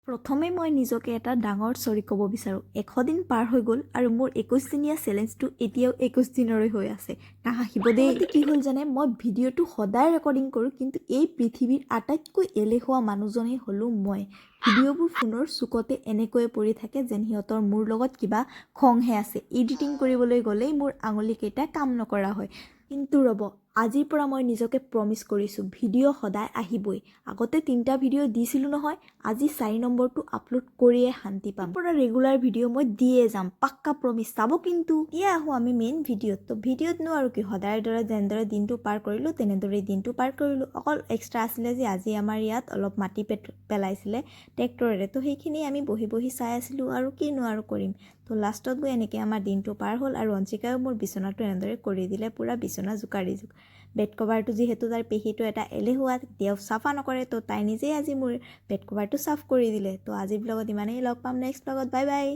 প্ৰথমে মই নিজকে এটা ডাঙৰ চৰি ক'ব বিচাৰোঁ। 100 দিন পাৰ হৈ গ'ল আৰু মোৰ 21 দিনীয়া চেলেঞ্জটো এতিয়াও 21 দিনৰে হৈ আছে। নাহাঁহিব দেই। কি হ'ল জানে, মই ভিডিঅ'টো সদায় ৰেকৰ্ডিং কৰোঁ, কিন্তু এই পৃথিৱীৰ আটাইতকৈ এলেহুৱা মানুহজনেই হ'লোঁ মই। ভিডিঅ'বোৰ ফোনৰ চুকতে এনেকৈয়ে পৰি থাকে যেন সিহঁতৰ মোৰ লগত কিবা খংহে আছে। এডিটিং কৰিবলৈ গ'লেই মোৰ আঙুলিকেইটা কাম নকৰা হয়। কিন্তু ৰ'ব, আজিৰ পৰা মই নিজকে প্ৰমিছ কৰিছোঁ, ভিডিঅ' সদায় আহিবই। আগতে 3টা ভিডিঅ' দিছিলোঁ নহয়, আজি 4 নম্বৰটো আপলোড কৰিয়ে শান্তি পাম। পৰা ৰেগুলাৰ ভিডিঅ' মই দিয়ে যাম, পাক্কা প্ৰমিছ। চাব কিন্তু। এতিয়া আহোঁ আমি মেইন ভিডিঅ'ত। তো ভিডিঅ'তনো আৰু কি, সদায়ৰ দৰে যেনেদৰে দিনটো পাৰ কৰিলোঁ তেনেদৰেই দিনটো পাৰ কৰিলোঁ। অকল এক্সট্ৰা আছিলে যে আজি আমাৰ ইয়াত অলপ মাটি পেলাইছিলে ট্ৰেক্টৰেৰে, তো সেইখিনি আমি বহি বহি চাই আছিলোঁ আৰু কিনো আৰু কৰিম। তো লাষ্টত গৈ এনেকৈ আমাৰ দিনটো পাৰ হ'ল আৰু অঞ্চিকায়ো মোৰ বিচনাটো এনেদৰে কৰি দিলে, পূৰা বিচনা জোকাৰি বেড কভাৰটো যিহেতু তাৰ পেহীটো এটা এলেহুৱা, কেতিয়াও চাফা নকৰে, তো তাই নিজেই আজি মোৰ বেড কভাৰটো চাফ কৰি দিলে। তো আজিৰ ব্লগত ইমানেই, লগ পাম নেক্সট ব্লগত। Bye bye.